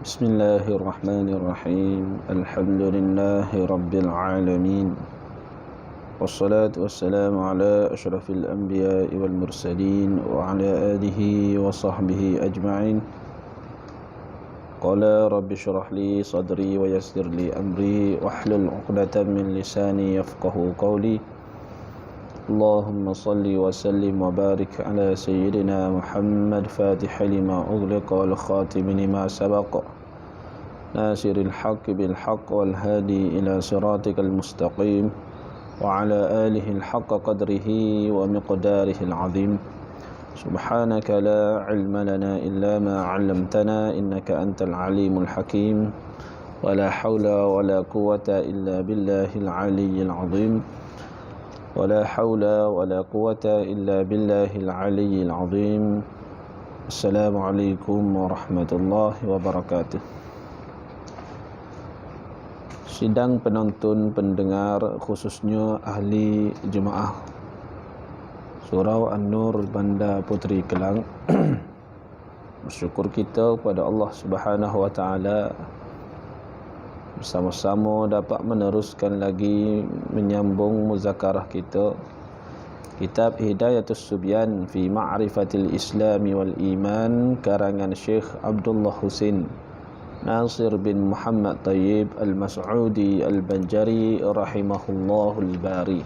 بسم الله الرحمن الرحيم الحمد لله رب العالمين والصلاة والسلام على أشرف الأنبياء والمرسلين وعلى آله وصحبه أجمعين. قال رب اشرح لي صدري ويسر لي أمري واحلل عقدة من لساني يفقه قولي. اللهم صل وسلم وبارك على سيدنا محمد فاتح لما أغلق والخاتم لما سبق ناصر الحق بالحق والهادي إلى صراطك المستقيم وعلى آله الحق قدره ومقداره العظيم. سبحانك لا علم لنا إلا ما علمتنا إنك أنت العليم الحكيم ولا حول ولا قوة إلا بالله العلي العظيم ولا حول ولا قوة إلا بالله العلي العظيم. السلام عليكم ورحمة الله وبركاته. Sidang penonton pendengar khususnya ahli jemaah Surau An-Nur Banda Puteri Kelang. Bersyukur kita kepada Allah Subhanahu wa taala bersama-sama dapat meneruskan lagi menyambung muzakarah kita kitab Hidayatus Subyan fi Ma'rifatil Islami wal Iman karangan Syekh Abdullah Husin Nasir bin Muhammad Tayyib Al-Mas'udi Al-Banjari rahimahullahu al-bari.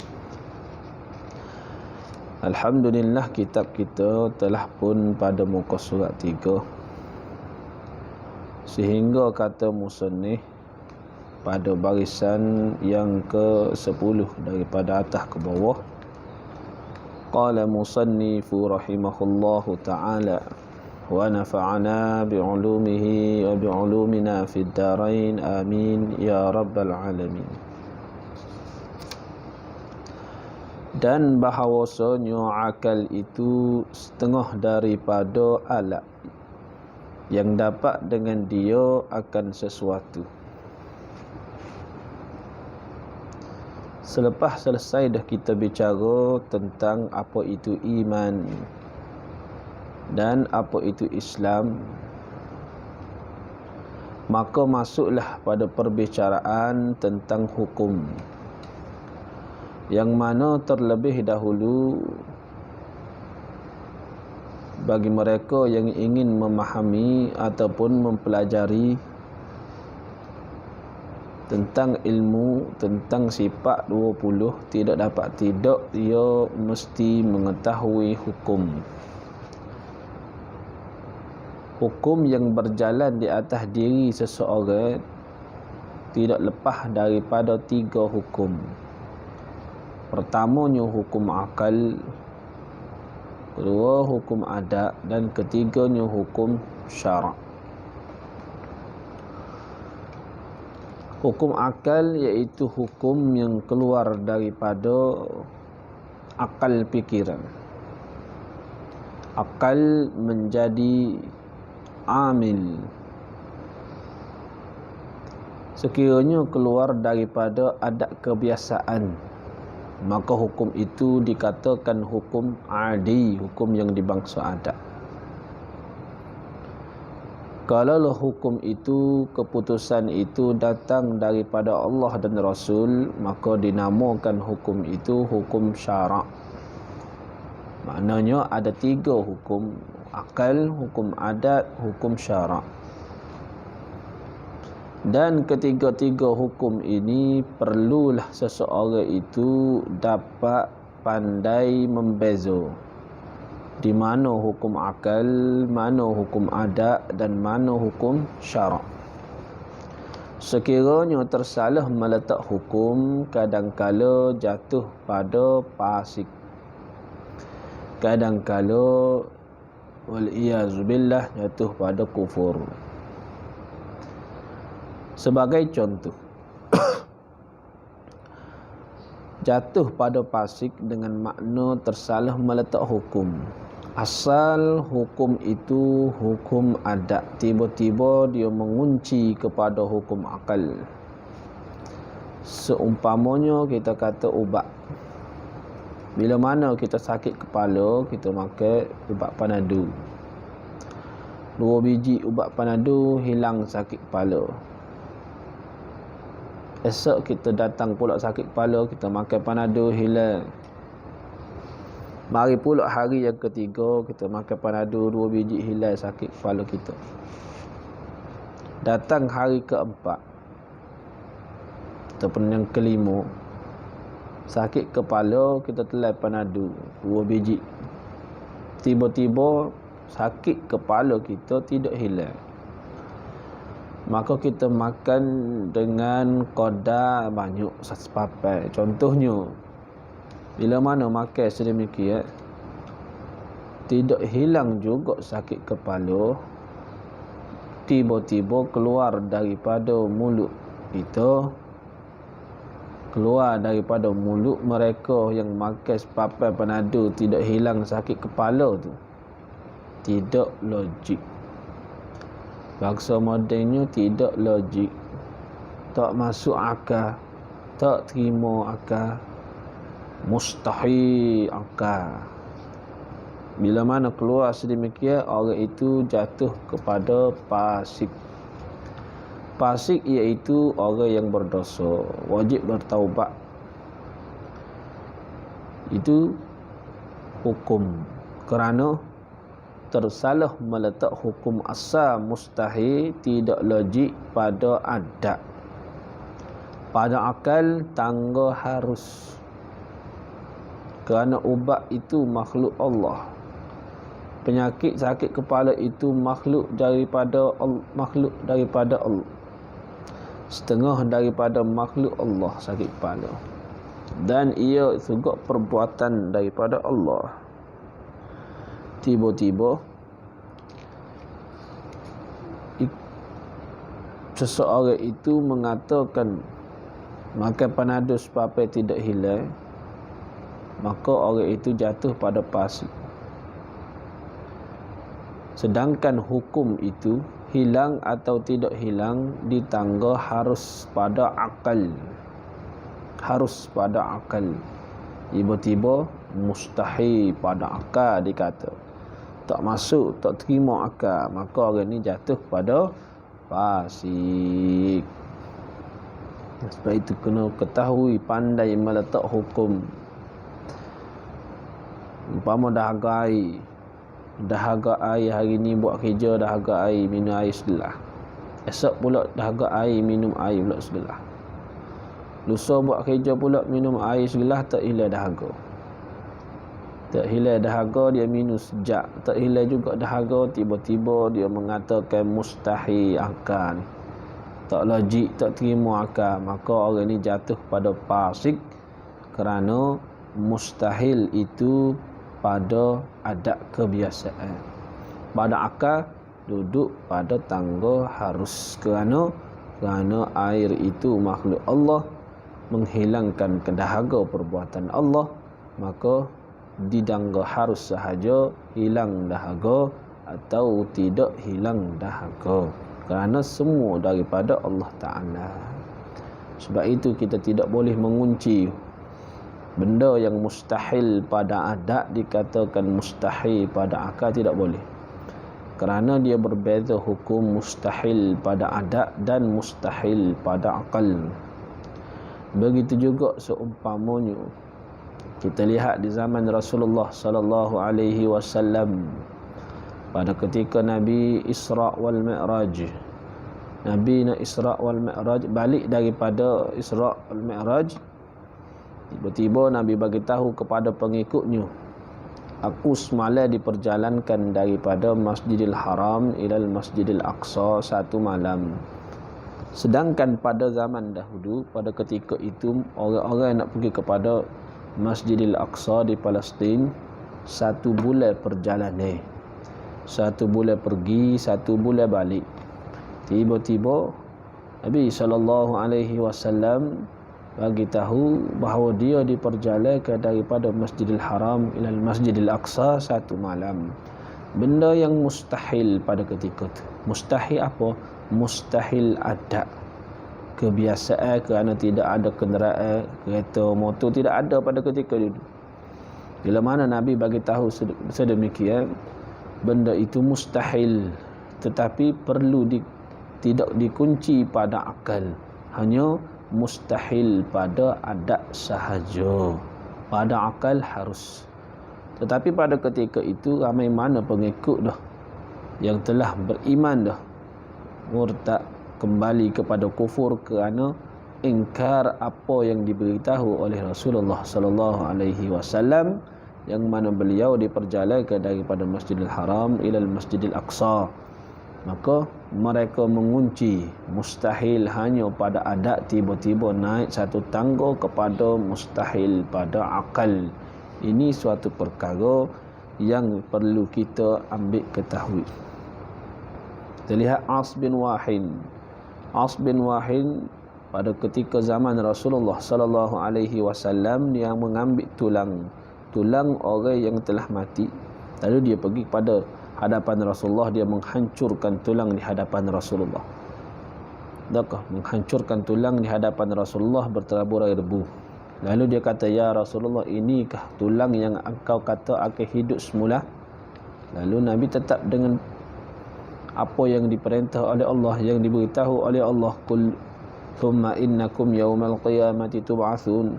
Alhamdulillah, kitab kita telah pun pada muka surat 3, sehingga kata musannif pada barisan yang ke-10 daripada atas ke bawah. Qala musannifu rahimahullahu ta'ala wa nafa'ana bi'ulumihi wa bi'ulumina fid darain amin ya rabbal alamin. Dan bahawasanya akal itu setengah daripada alat yang dapat dengan dia akan sesuatu. Selepas selesai dah kita bicara tentang apa itu iman dan apa itu Islam, maka masuklah pada perbicaraan tentang hukum, yang mana terlebih dahulu bagi mereka yang ingin memahami ataupun mempelajari tentang ilmu tentang sifat 20, tidak dapat tidak dia mesti mengetahui hukum yang berjalan di atas diri seseorang tidak lepas daripada 3 hukum. Pertamanya hukum akal, kedua hukum adat, dan ketiganya hukum syarak. Hukum akal iaitu hukum yang keluar daripada akal fikiran. Akal menjadi amil sekiranya keluar daripada adat kebiasaan, maka hukum itu dikatakan hukum adi, hukum yang dibangsa adat. Kalau hukum itu, keputusan itu datang daripada Allah dan Rasul, maka dinamakan hukum itu hukum syarak. Maknanya ada 3 hukum: akal, hukum adat, hukum syarak. Dan ketiga-tiga hukum ini perlulah seseorang itu dapat pandai membeza di mana hukum akal, mana hukum adat, dan mana hukum syarak. Sekiranya tersalah meletak hukum, kadangkala jatuh pada fasik, kadangkala wal-iyazubillah jatuh pada kufur. Sebagai contoh, jatuh pada fasik dengan makna tersalah meletak hukum. Asal hukum itu hukum adat, tiba-tiba dia mengunci kepada hukum akal. Seumpamanya kita kata ubat. Bila mana kita sakit kepala, kita makan ubat panadu. 2 biji ubat panado hilang sakit kepala. Esok kita datang pula sakit kepala, kita makan panado hilang. Mari pula hari yang ketiga kita makan panado 2 biji hilang sakit kepala kita. Datang hari keempat ataupun yang kelima, sakit kepala, kita telan panado 2 biji. Tiba-tiba sakit kepala kita tidak hilang. Maka kita makan dengan kadar banyak sepapai. Contohnya, bila mana makan sedemikian, tidak hilang juga sakit kepala, tiba-tiba keluar daripada mulut kita, keluar daripada mulut mereka yang makan sepapai panado tidak hilang sakit kepala tu, tidak logik. Bangsa modennya tidak logik, tak masuk akal, tak terima akal, mustahil akal. Bila mana keluar sedemikian, orang itu jatuh kepada fasik. Fasik iaitu orang yang berdosa, wajib bertaubat. Itu hukum, kerana tersalah meletak hukum asal mustahil, tidak logik pada adat. Pada akal tangga harus, kerana ubat itu makhluk Allah. Penyakit sakit kepala itu makhluk daripada Allah. Setengah daripada makhluk Allah sakit kepala, dan ia juga perbuatan daripada Allah. Tiba-tiba seseorang itu mengatakan makan panado sepapai tidak hilang, maka orang itu jatuh pada fasik. Sedangkan hukum itu hilang atau tidak hilang ditangga harus pada akal. Harus pada akal. Tiba-tiba mustahil pada akal dikata, tak masuk, tak terima akal, maka orang ni jatuh pada fasik. Sebab itu kena ketahui, pandai meletak hukum. Umpama dahaga air hari ni buat kerja, dahaga air minum air segelas. Esok pula dahaga air minum air pula segelas. Lusa buat kerja pula minum air segelas, tak hilang dahaga. Tak hilang dahaga, dia minum sejak. Tak hilang juga dahaga, tiba-tiba dia mengatakan mustahil akal. Tak logik, tak terima akal, maka orang ni jatuh pada fasik, kerana mustahil itu pada adat kebiasaan. Pada akal duduk pada tangga harus, kerana air itu makhluk Allah, menghilangkan kedahaga perbuatan Allah, maka didangga harus sahaja hilang dahaga atau tidak hilang dahaga, kerana semua daripada Allah Ta'ala. Sebab itu kita tidak boleh mengunci benda yang mustahil pada adat dikatakan mustahil pada akal, tidak boleh, kerana dia berbeza hukum mustahil pada adat dan mustahil pada akal. Begitu juga seumpamanya kita lihat di zaman Rasulullah sallallahu alaihi wasallam, pada ketika Nabi Isra wal Mi'raj. Nabi nak Isra wal Mi'raj, balik daripada Isra wal Mi'raj, tiba-tiba Nabi bagi tahu kepada pengikutnya, aku semalam diperjalankan daripada Masjidil Haram ilal Masjidil Aqsa 1 malam. Sedangkan pada zaman dahulu, pada ketika itu, orang-orang yang nak pergi kepada Masjidil Aqsa di Palestin 1 bulan perjalanan. 1 bulan pergi, 1 bulan balik. Tiba-tiba Nabi SAW bagi tahu bahawa dia diperjalankan daripada Masjidil Haram ilal Masjidil Aqsa 1 malam. Benda yang mustahil pada ketika itu. Mustahil apa? Mustahil adat kebiasaan, kerana tidak ada kenderaan, kereta, motor tidak ada pada ketika itu. Bila mana Nabi bagi tahu sedemikian, benda itu mustahil, tetapi tidak dikunci pada akal, hanya mustahil pada adat sahaja. Pada akal harus. Tetapi pada ketika itu ramai mana pengikut dah yang telah beriman dah murtad, kembali kepada kufur kerana ingkar apa yang diberitahu oleh Rasulullah sallallahu alaihi wasallam, yang mana beliau diperjalankan daripada Masjidil Haram ila Masjidil Aqsa. Maka mereka mengunci mustahil hanya pada adat, tiba-tiba naik satu tangga kepada mustahil pada akal. Ini suatu perkara yang perlu kita ambil ketahui. Kita lihat As bin Wahid. As bin Wahid pada ketika zaman Rasulullah sallallahu alaihi wasallam, dia mengambil tulang orang yang telah mati, lalu dia pergi kepada hadapan Rasulullah, dia menghancurkan tulang di hadapan Rasulullah. Adakah menghancurkan tulang di hadapan Rasulullah berterabur air debu. Lalu dia kata, ya Rasulullah, inikah tulang yang engkau kata akan hidup semula? Lalu Nabi tetap dengan apa yang diperintah oleh Allah, yang diberitahu oleh Allah, qul thumma innakum yaumal qiyamati tub'atsun.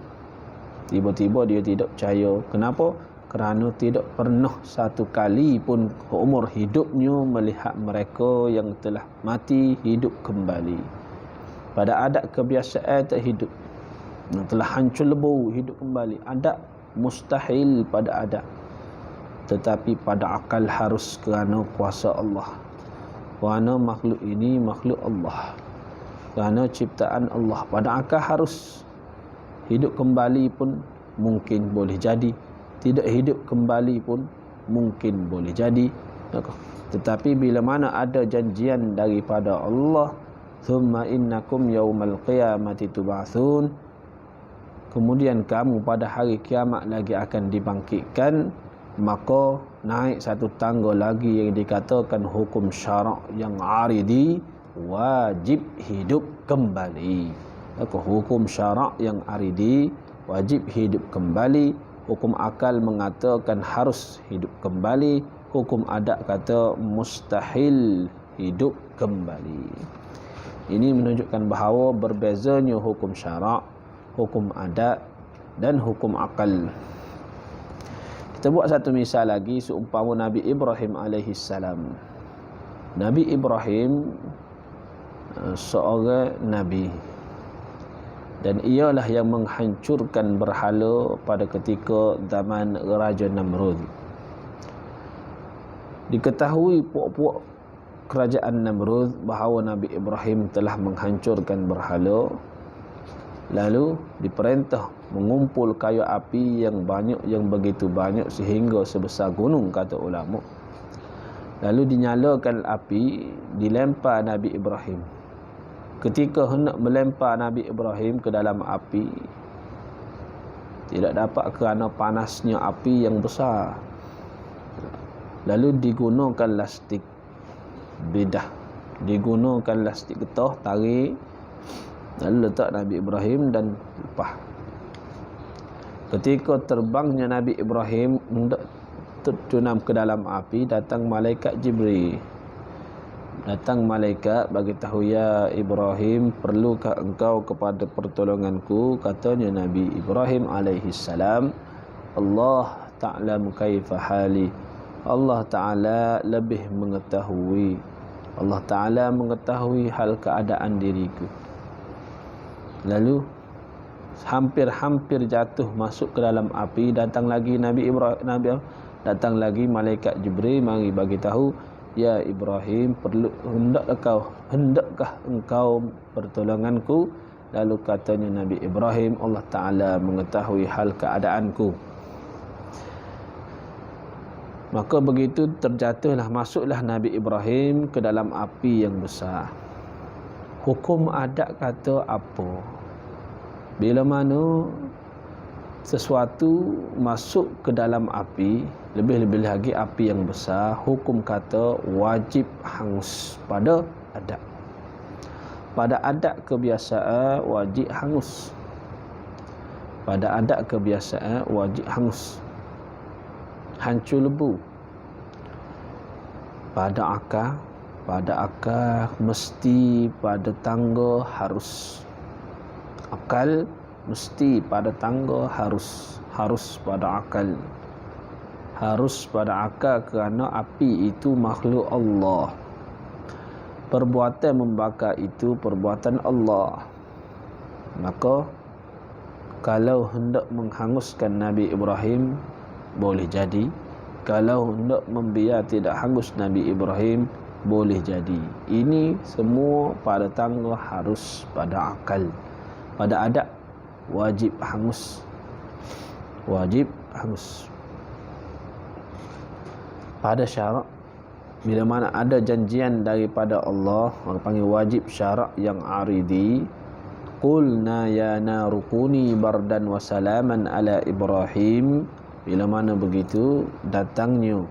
Tiba-tiba dia tidak percaya. Kenapa? Kerana tidak pernah satu kali pun umur hidupnya melihat mereka yang telah mati hidup kembali. Pada adat kebiasaan tak hidup, yang telah hancur lebur hidup kembali. Adat mustahil pada adat, tetapi pada akal harus, kerana kuasa Allah, kerana makhluk ini makhluk Allah, kerana ciptaan Allah. Pada akal harus. Hidup kembali pun mungkin boleh jadi, tidak hidup kembali pun mungkin boleh jadi. Tetapi bila mana ada janjian daripada Allah, thumma innakum yaumal qiyamati tub'atsun, kemudian kamu pada hari kiamat lagi akan dibangkitkan, maka naik satu tangga lagi yang dikatakan hukum syarak yang aridi, wajib hidup kembali. Hukum syarak yang aridi, wajib hidup kembali. Hukum akal mengatakan harus hidup kembali. Hukum adat kata mustahil hidup kembali. Ini menunjukkan bahawa berbezanya hukum syarak, hukum adat dan hukum akal. Kita buat satu misal lagi, seumpama Nabi Ibrahim alaihissalam. Nabi Ibrahim seorang nabi, dan ialah yang menghancurkan berhala pada ketika zaman Raja Namrud. Diketahui puak-puak kerajaan Namrud bahawa Nabi Ibrahim telah menghancurkan berhala. Lalu diperintah mengumpul kayu api yang banyak, yang begitu banyak sehingga sebesar gunung, kata ulama. Lalu dinyalakan api, dilempar Nabi Ibrahim. Ketika hendak melempar Nabi Ibrahim ke dalam api, tidak dapat kerana panasnya api yang besar. Lalu digunakan lastik bidah, digunakan lastik getah, tarik, lalu letak Nabi Ibrahim dan lepas. Ketika terbangnya Nabi Ibrahim hendak tercunam ke dalam api, datang malaikat Jibril. Datang malaikat bagi tahu, ya Ibrahim, perlukah engkau kepada pertolonganku? Katanya Nabi Ibrahim alaihissalam, Allah ta'lam kaifa hali. Allah Ta'ala lebih mengetahui. Allah Ta'ala mengetahui hal keadaan diriku. Lalu hampir-hampir jatuh masuk ke dalam api. Datang lagi datang lagi malaikat Jibril mari bagi tahu, ya Ibrahim, hendakkah engkau pertolonganku? Lalu katanya Nabi Ibrahim, Allah Ta'ala mengetahui hal keadaanku. Maka begitu terjatuhlah, masuklah Nabi Ibrahim ke dalam api yang besar. Hukum adat kata apa? Bila mana sesuatu masuk ke dalam api, lebih-lebih lagi api yang besar, hukum kata wajib hangus pada adat. Pada adat kebiasaan wajib hangus. Pada adat kebiasaan wajib hangus. Hancur lebu. Pada akal pada akal, mesti pada tangga harus. Akal mesti pada tangga harus pada akal. Harus pada akal kerana api itu makhluk Allah. Perbuatan membakar itu perbuatan Allah. Maka kalau hendak menghanguskan Nabi Ibrahim boleh jadi. Kalau hendak membiar tidak hangus Nabi Ibrahim boleh jadi. Ini semua pada tangga harus pada akal. Pada adab wajib hangus. Wajib hangus. Pada syarak, bila mana ada janjian daripada Allah, orang panggil wajib syarak yang aridi. Qulna ya naru kuni bardan wa salaman ala Ibrahim. Bila mana begitu datangnya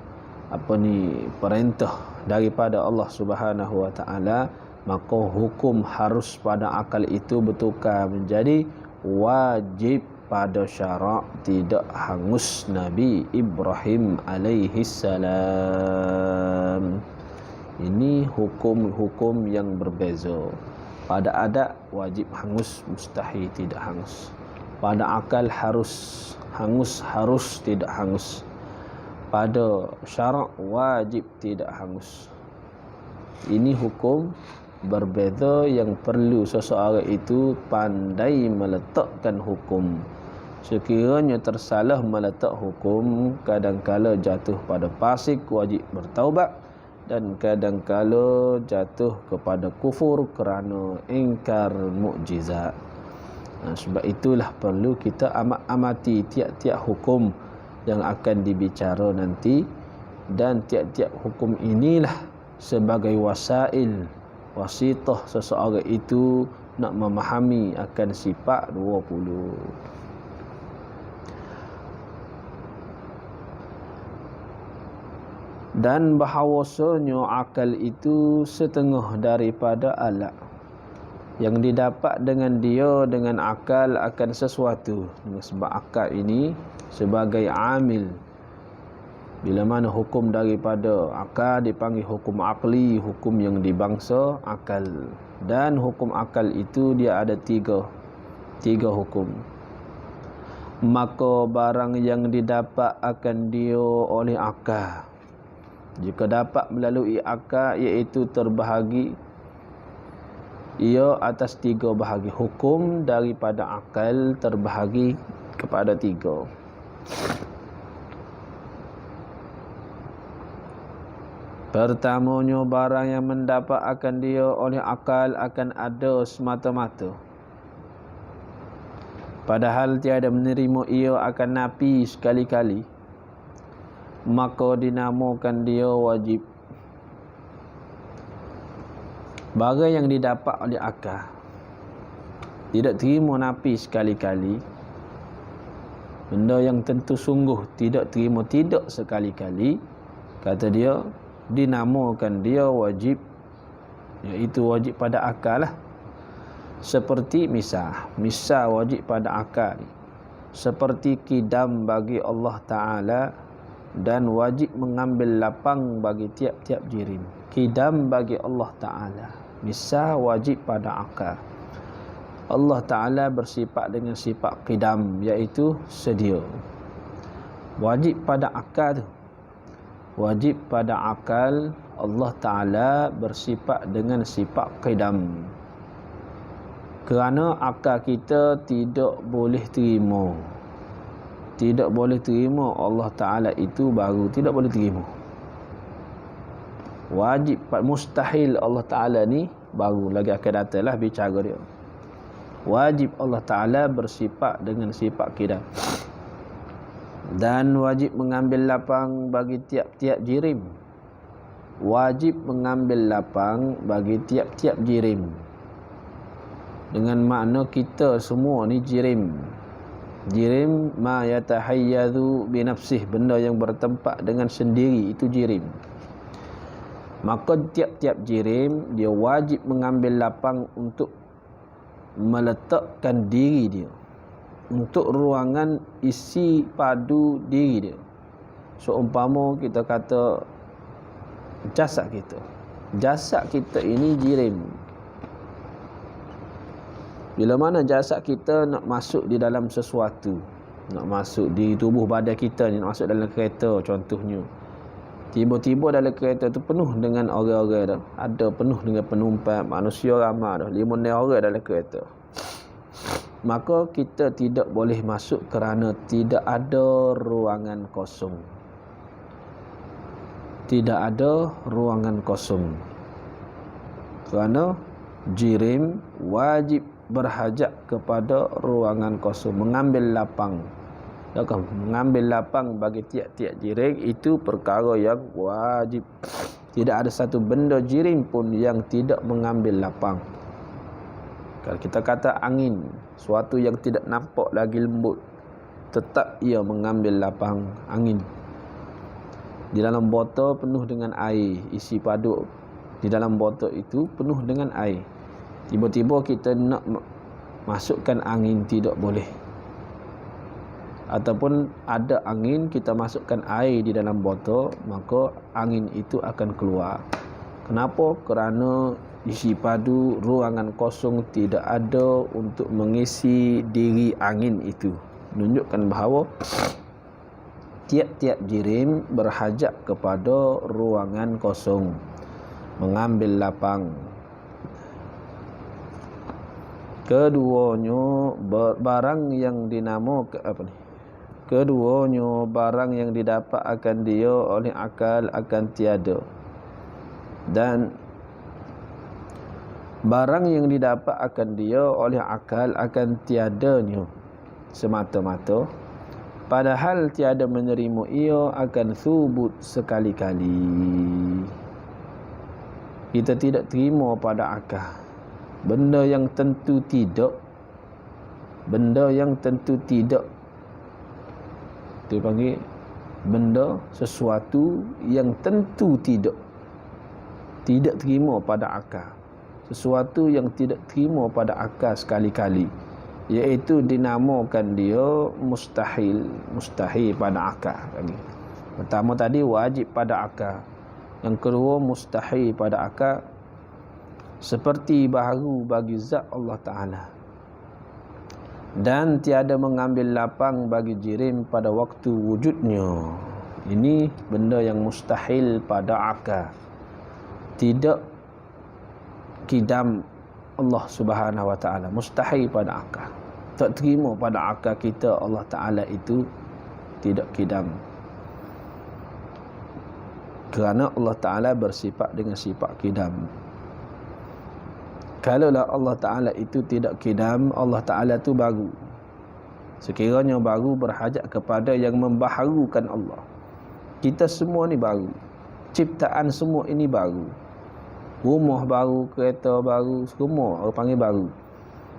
perintah daripada Allah Subhanahu wa taala, maka hukum harus pada akal itu bertukar menjadi wajib pada syarak, tidak hangus Nabi Ibrahim alaihi salam. Ini hukum-hukum yang berbeza. Pada adab wajib hangus, mustahil tidak hangus. Pada akal harus hangus, harus tidak hangus. Pada syarak wajib tidak hangus. Ini hukum berbeza yang perlu seseorang itu pandai meletakkan hukum. Sekiranya tersalah meletak hukum, kadang-kala jatuh pada fasik, wajib bertaubat, dan kadang-kala jatuh kepada kufur kerana ingkar mukjizat. Sebab itulah perlu kita amati tiap-tiap hukum yang akan dibicara nanti, dan tiap-tiap hukum inilah sebagai wasitah seseorang itu nak memahami akan sifat 20. Dan bahawasanya akal itu setengah daripada alat yang didapat dengan dia, dengan akal akan sesuatu. Sebab akal ini sebagai amil. Bila mana hukum daripada akal dipanggil hukum akli, hukum yang dibangsa akal. Dan hukum akal itu dia ada tiga hukum. Maka barang yang didapat akan dia oleh akal, jika dapat melalui akal, iaitu terbahagi ia atas 3 bahagi. Hukum daripada akal terbahagi kepada 3. Pertamanya, barang yang mendapat akan dia oleh akal akan ada semata-mata, padahal tiada menerima ia akan nafi sekali-kali, maka dinamakan dia wajib. Barang yang didapat oleh akal tidak terima nafi sekali-kali, benda yang tentu sungguh tidak terima tidak sekali-kali, kata dia, dinamakan dia wajib, iaitu wajib pada akal lah. Seperti misal wajib pada akal, seperti kidam bagi Allah Ta'ala, dan wajib mengambil lapang bagi tiap-tiap jirim. Kidam bagi Allah Ta'ala, misal wajib pada akal. Allah Ta'ala bersifat dengan sifat qidam, iaitu sedia. Wajib pada akal tu, wajib pada akal, Allah Ta'ala bersifat dengan sifat qidam. Kerana akal kita tidak boleh terima Allah Ta'ala itu baru, tidak boleh terima. Wajib, mustahil Allah Ta'ala ni baru, lagi akan datanglah bicara dia. Wajib Allah Ta'ala bersifat dengan sifat qidam. Dan wajib mengambil lapang bagi tiap-tiap jirim. Wajib mengambil lapang bagi tiap-tiap jirim, dengan makna kita semua ni jirim. Jirim ma yatahayyadhu binafsih, benda yang bertempat dengan sendiri, itu jirim. Maka tiap-tiap jirim dia wajib mengambil lapang untuk meletakkan diri dia, untuk ruangan isi padu diri dia. Seumpama kita kata jasad kita, jasad kita ini jirim. Bila mana jasad kita nak masuk di dalam sesuatu, nak masuk di tubuh badan kita ni, nak masuk dalam kereta contohnya, tiba-tiba dalam kereta tu penuh dengan orang-orang dah. Ada penuh dengan penumpang, manusia ramai dah, 5-6 orang dalam kereta. Maka kita tidak boleh masuk kerana tidak ada ruangan kosong. Tidak ada ruangan kosong. Kerana jirim wajib berhajat kepada ruangan kosong, mengambil lapang. Mengambil lapang bagi tiap-tiap jirim itu perkara yang wajib. Tidak ada satu benda jirim pun yang tidak mengambil lapang. Kalau kita kata angin, suatu yang tidak nampak lagi lembut, tetap ia mengambil lapang angin. Di dalam botol penuh dengan air, isi padu di dalam botol itu penuh dengan air. Tiba-tiba kita nak masukkan angin, tidak boleh. Ataupun ada angin, kita masukkan air di dalam botol, maka angin itu akan keluar. Kenapa? Kerana isi padu, ruangan kosong tidak ada untuk mengisi diri angin itu. Menunjukkan bahawa tiap-tiap jirim berhajat kepada ruangan kosong, mengambil lapang. Keduanya barang yang dinamakan Keduanya barang yang didapat akan dia oleh akal akan tiada, dan barang yang didapat akan dia oleh akal akan tiadanya semata-mata, padahal tiada menerima ia akan subut sekali-kali. Kita tidak terima pada akal benda yang tentu tidak. Benda yang tentu tidak, dia panggil benda, sesuatu yang tentu tidak. Tidak terima pada akal. Sesuatu yang tidak terima pada akal sekali-kali, iaitu dinamakan dia mustahil. Mustahil pada akal. Pertama tadi wajib pada akal, yang kedua mustahil pada akal. Seperti baharu bagi zat Allah Ta'ala, dan tiada mengambil lapang bagi jirim pada waktu wujudnya. Ini benda yang mustahil pada akal. Tidak kidam Allah Subhanahu Wa Ta'ala, mustahil pada akal. Tak terima pada akal kita Allah Ta'ala itu tidak kidam. Kerana Allah Ta'ala bersifat dengan sifat kidam. Kalaulah Allah Ta'ala itu tidak kidam, Allah Ta'ala itu baru. Sekiranya baru, berhajat kepada yang membaharukan Allah. Kita semua ni baru. Ciptaan semua ini baru. Rumah baru, kereta baru, semua orang panggil baru.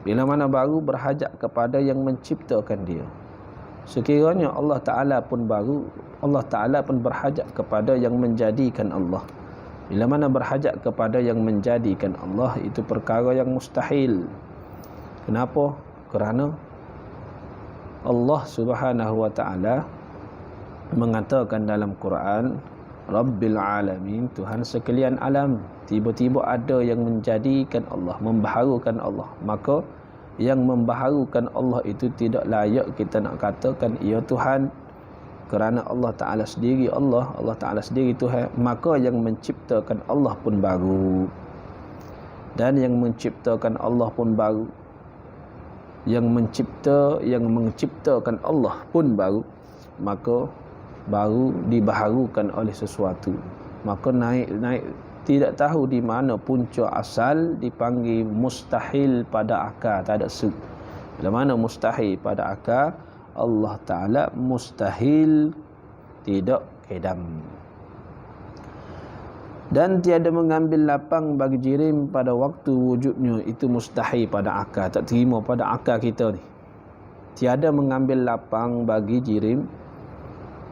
Bila mana baru, berhajat kepada yang menciptakan dia. Sekiranya Allah Ta'ala pun baru, Allah Ta'ala pun berhajat kepada yang menjadikan Allah. Bila mana berhajat kepada yang menjadikan Allah, itu perkara yang mustahil. Kenapa? Kerana Allah Subhanahu Wa Ta'ala mengatakan dalam Quran, Rabbil Alamin, Tuhan sekalian alam. Tiba-tiba ada yang menjadikan Allah, membaharukan Allah. Maka yang membaharukan Allah itu tidak layak kita nak katakan ia Tuhan. Kerana Allah Ta'ala sendiri Allah, Allah Ta'ala sendiri Tuhan. Maka yang menciptakan Allah pun baru. Dan yang menciptakan Allah pun baru. Yang menciptakan Allah pun baru. Maka baru dibaharukan oleh sesuatu. Maka naik tidak tahu di mana punca asal, dipanggil mustahil pada akal. Tak ada sud. Bila mana mustahil pada akal, Allah Ta'ala mustahil, tidak kidam. Dan tiada mengambil lapang bagi jirim pada waktu wujudnya, itu mustahil pada akal. Tak terima pada akal kita ni. Tiada mengambil lapang bagi jirim,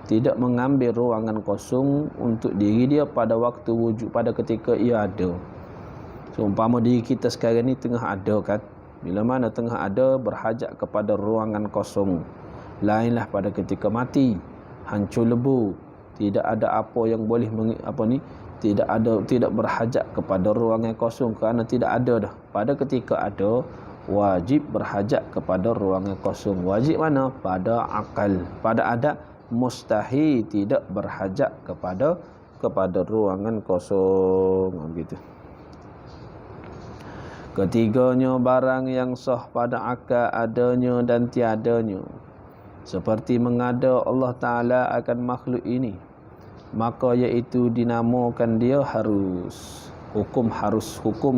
tidak mengambil ruangan kosong untuk diri dia pada waktu wujud, pada ketika ia ada. So, umpama diri kita sekarang ni tengah ada kan. Bila mana tengah ada, berhajat kepada ruangan kosong. Lainlah pada ketika mati, hancur lebu, tidak ada apa yang boleh tidak berhajat kepada ruang yang kosong kerana tidak ada dah. Pada ketika ada, wajib berhajat kepada ruang yang kosong. Wajib mana? Pada akal. Pada adat mustahil tidak berhajat kepada ruangan kosong, begitu. Ketiganya, barang yang sah pada akal adanya dan tiadanya, seperti mengada Allah Ta'ala akan makhluk ini, maka iaitu dinamakan dia harus. Hukum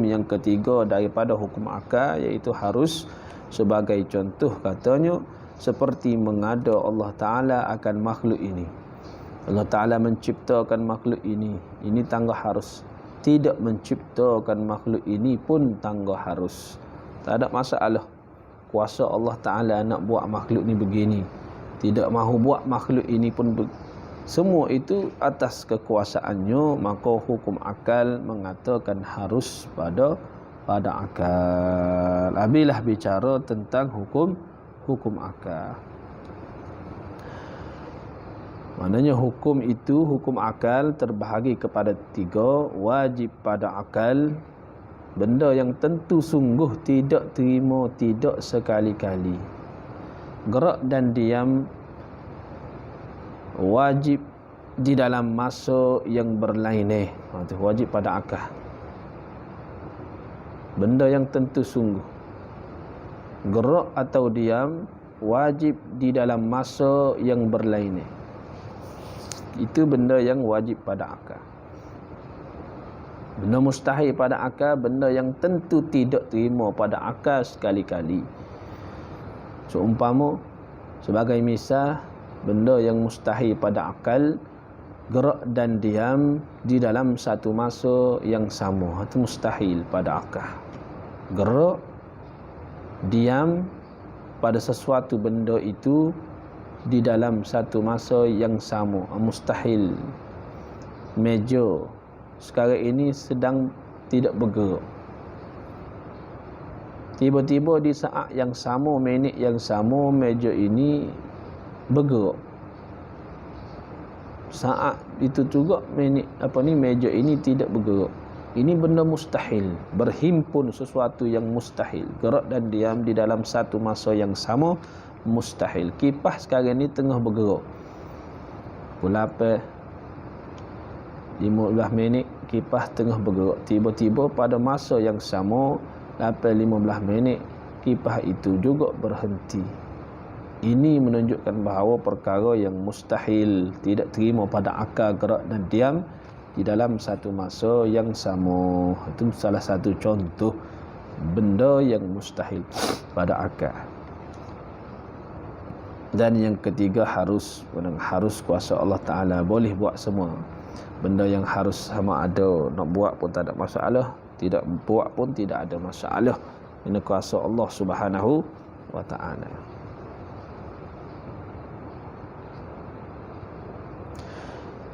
yang ketiga daripada hukum akal iaitu harus. Sebagai contoh katanya, seperti mengada Allah Ta'ala akan makhluk ini. Allah Ta'ala menciptakan makhluk ini tangga harus. Tidak menciptakan makhluk ini pun tangga harus. Tak ada masalah. Kuasa Allah Ta'ala nak buat makhluk ni begini, tidak mahu buat makhluk ini pun semua itu atas kekuasaannya. Maka hukum akal mengatakan harus pada akal. Habislah bicara tentang hukum akal. Maknanya hukum akal terbahagi kepada 3. Wajib pada akal, benda yang tentu sungguh tidak terima tidak sekali-kali. Gerak dan diam wajib di dalam masa yang berlainan. Itu wajib pada akal. Benda yang tentu sungguh. Gerak atau diam wajib di dalam masa yang berlainan. Itu benda yang wajib pada akal. Benda mustahil pada akal, benda yang tentu tidak terima pada akal sekali-kali. Seumpama, sebagai misal, benda yang mustahil pada akal, gerak dan diam di dalam satu masa yang sama. Itu mustahil pada akal. Gerak, diam pada sesuatu benda itu di dalam satu masa yang sama, mustahil. Meja sekarang ini sedang tidak bergerak, tiba-tiba di saat yang sama, minit yang sama, meja ini bergerak. Saat itu juga meja ini tidak bergerak. Ini benda mustahil. Berhimpun sesuatu yang mustahil. Gerak dan diam di dalam satu masa yang sama, mustahil. Kipas sekarang ni tengah bergerak. Pukul 8, 15 minit kipas tengah bergerak. Tiba-tiba pada masa yang sama, 8.15 minit, kipas itu juga berhenti. Ini menunjukkan bahawa perkara yang mustahil, tidak terima pada akal, gerak dan diam di dalam satu masa yang sama. Itu salah satu contoh benda yang mustahil pada akal. Dan yang ketiga, harus kuasa Allah Ta'ala. Boleh buat semua. Benda yang harus sama ada. Nak buat pun tak ada masalah, tidak buat pun tidak ada masalah. Ini kuasa Allah Subhanahu wa Ta'ala.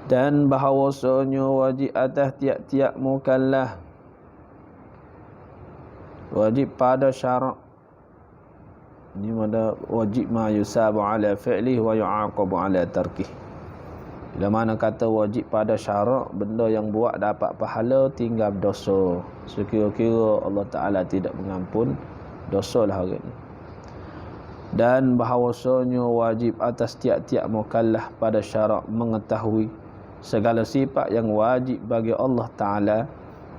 Dan bahawasanya wajib atas tiap-tiap mukallaf, wajib pada syarak. Ini mana wajib ma yusabu ala fi'lih wa yu'aqabu ala tarkih. Bila mana kata wajib pada syarak, benda yang buat dapat pahala, tinggal dosa. Sekira-kira Allah Ta'ala tidak mengampun dosa lah hari ini. Dan bahawasanya wajib atas tiap-tiap mukallaf pada syarak mengetahui segala sifat yang wajib bagi Allah Ta'ala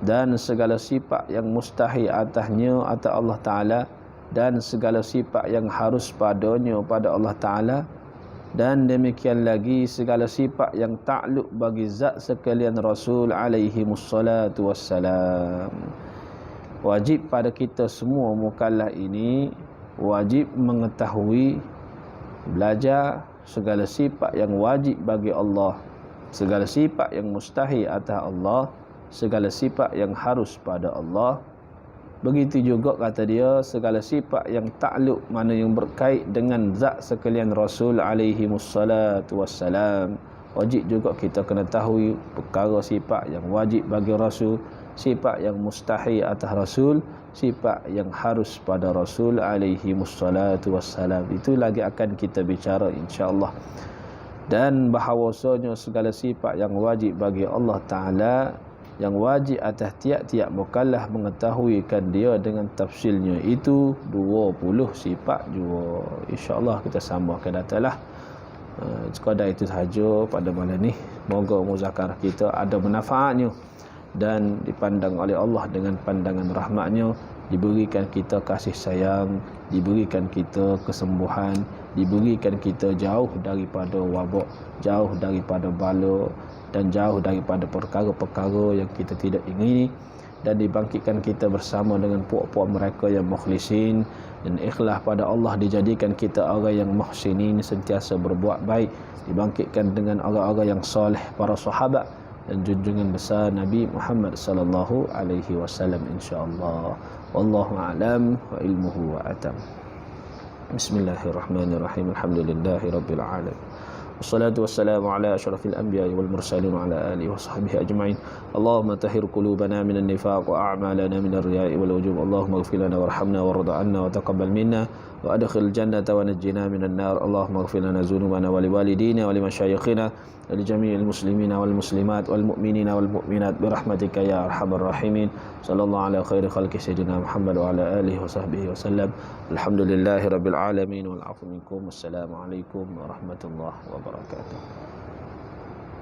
dan segala sifat yang mustahil atasnya atas Allah Ta'ala, dan segala sifat yang harus padanya pada Allah Ta'ala, dan demikian lagi segala sifat yang takluk bagi zat sekalian Rasul alaihi mussalatu wassalam. Wajib pada kita semua mukallaf ini wajib mengetahui, belajar segala sifat yang wajib bagi Allah, segala sifat yang mustahil atas Allah, segala sifat yang harus pada Allah. Begitu juga kata dia, segala sifat yang takluk, mana yang berkait dengan zat sekalian Rasul alaihi mussalatu wassalam. Wajib juga kita kena tahu perkara sifat yang wajib bagi Rasul, sifat yang mustahil atas Rasul, sifat yang harus pada Rasul alaihi mussalatu wassalam. Itu lagi akan kita bicara insya-Allah. dan bahawasanya segala sifat yang wajib bagi Allah Ta'ala, yang wajib atas tiap-tiap mukallaf mengetahuikan dia dengan tafsilnya itu 20 sifat jua. InsyaAllah kita sambungkan datalah. Sekadar itu sahaja pada malam ni. Moga muzakarah kita ada manfaatnya dan dipandang oleh Allah dengan pandangan rahmatnya, diberikan kita kasih sayang, diberikan kita kesembuhan, diberikan kita jauh daripada wabak, jauh daripada bala dan jauh daripada perkara-perkara yang kita tidak ingini, dan dibangkitkan kita bersama dengan puak-puak mereka yang mukhlisin dan ikhlas pada Allah, dijadikan kita orang yang muhsinin, sentiasa berbuat baik, dibangkitkan dengan orang-orang yang soleh, para sahabat dan junjungan besar Nabi Muhammad sallallahu alaihi wasallam, insyaallah. Wallahu a'lam wa ilmuhu wa atam. Bismillahirrahmanirrahim. Alhamdulillahirabbil alamin. Wassalatu wassalamu ala asyrafil anbiya'i wal mursalin wa ala alihi wa sahbihi ajma'in. Allahumma tahhir qulubana minan nifaq wa a'malana minar riya'i wal ujub. Allahumma ighfir lana warhamna warda 'anna wa taqabbal minna wa adkhil jannata wa najjina minan nar. Allahumma ighfir lana dzunubana wa liwalidina wa limasyayikhina wa li jami'il muslimina wal muslimat wal mu'minina wal mu'minat bi rahmatika ya arhamar rahimin. Sallallahu ala khairi khalqi sayyidina Muhammad wa ala alihi wa sahbihi wasallam. Alhamdulillahirabbil alamin wal 'afwu minkum. Wassalamu alaikum warahmatullahi wabarakatuh.